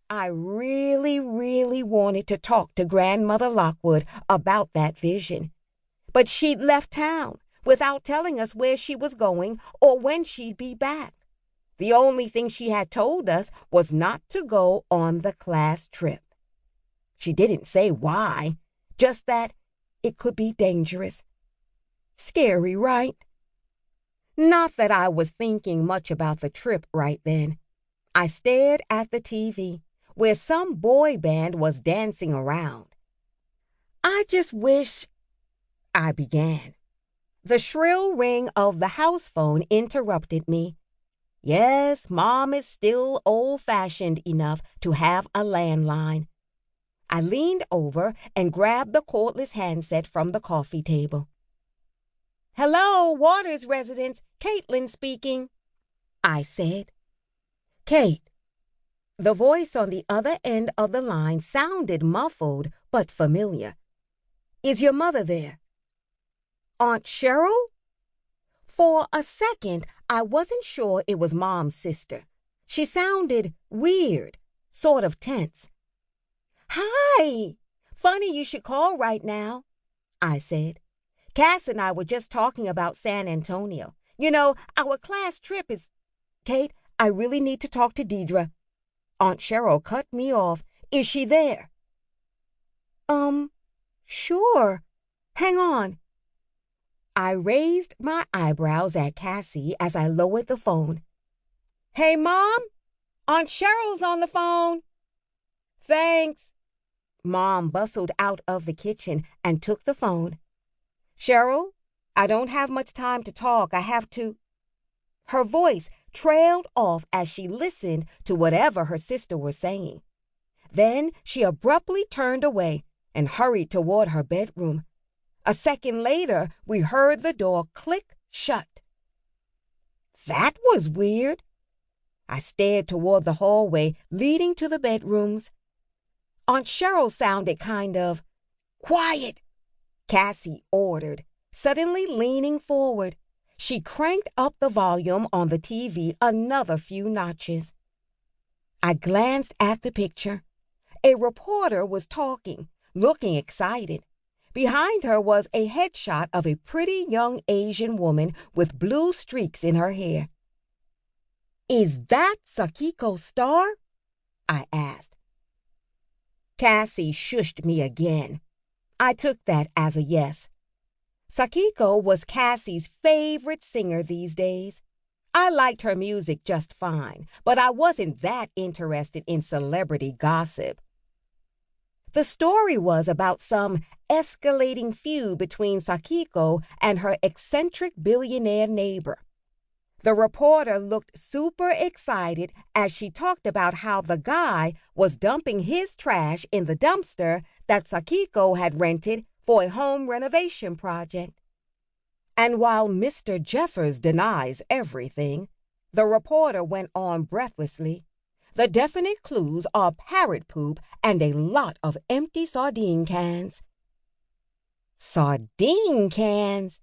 I really, really wanted to talk to Grandmother Lockwood about that vision. But she'd left town without telling us where she was going or when she'd be back. The only thing she had told us was not to go on the class trip. She didn't say why, just that it could be dangerous. Scary, right? Not that I was thinking much about the trip right then. I stared at the TV, where some boy band was dancing around. I just wish I began. The shrill ring of the house phone interrupted me. Yes, Mom is still old-fashioned enough to have a landline. I leaned over and grabbed the cordless handset from the coffee table. "Hello, Waters residence, Caitlyn speaking," I said. "Kate." The voice on the other end of the line sounded muffled but familiar. "Is your mother there?" "Aunt Cheryl?" For a second, I wasn't sure it was Mom's sister. She sounded weird, sort of tense. "Hi! Funny you should call right now," I said. "Cass and I were just talking about San Antonio. You know, our class trip is—" "Kate, I really need to talk to Deidre." Aunt Cheryl cut me off. "Is she there?" Sure. Hang on." I raised my eyebrows at Cassie as I lowered the phone. "Hey, Mom? Aunt Cheryl's on the phone." "Thanks." Mom bustled out of the kitchen and took the phone. "Cheryl, I don't have much time to talk. I have to—" Her voice trailed off as she listened to whatever her sister was saying. Then she abruptly turned away and hurried toward her bedroom. A second later, we heard the door click shut. That was weird. I stared toward the hallway leading to the bedrooms. Aunt Cheryl sounded kind of quiet, Cassie ordered, suddenly leaning forward. She cranked up the volume on the TV another few notches. I glanced at the picture. A reporter was talking, looking excited. Behind her was a headshot of a pretty young Asian woman with blue streaks in her hair. "Is that Sakiko Star?" I asked. Cassie shushed me again. I took that as a yes. Sakiko was Cassie's favorite singer these days. I liked her music just fine, but I wasn't that interested in celebrity gossip. The story was about some escalating feud between Sakiko and her eccentric billionaire neighbor. The reporter looked super excited as she talked about how the guy was dumping his trash in the dumpster that Sakiko had rented for a home renovation project. And while Mr. Jeffers denies everything, the reporter went on breathlessly, the definite clues are parrot poop and a lot of empty sardine cans. "Sardine cans?"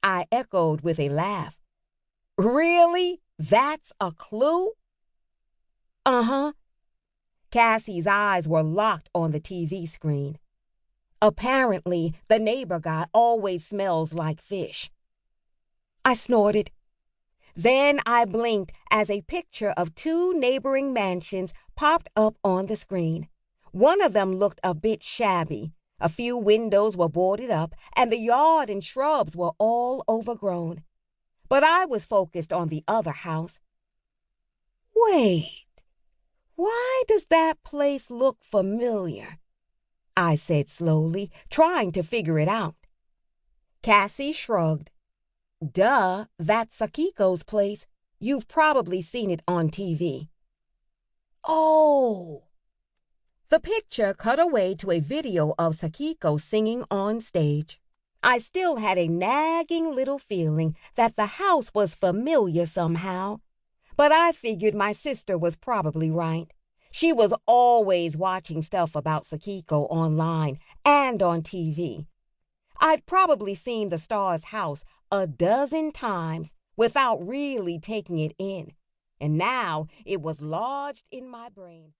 I echoed with a laugh. "Really? That's a clue?" "Uh-huh." Cassie's eyes were locked on the TV screen. "Apparently, the neighbor guy always smells like fish." I snorted. Then I blinked as a picture of two neighboring mansions popped up on the screen. One of them looked a bit shabby. A few windows were boarded up, and the yard and shrubs were all overgrown. But I was focused on the other house. "Wait, why does that place look familiar?" I said slowly, trying to figure it out. Cassie shrugged. "Duh, that's Sakiko's place. You've probably seen it on TV." "Oh." The picture cut away to a video of Sakiko singing on stage. I still had a nagging little feeling that the house was familiar somehow, but I figured my sister was probably right. She was always watching stuff about Sakiko online and on TV. I'd probably seen the star's house a dozen times without really taking it in, and now it was lodged in my brain.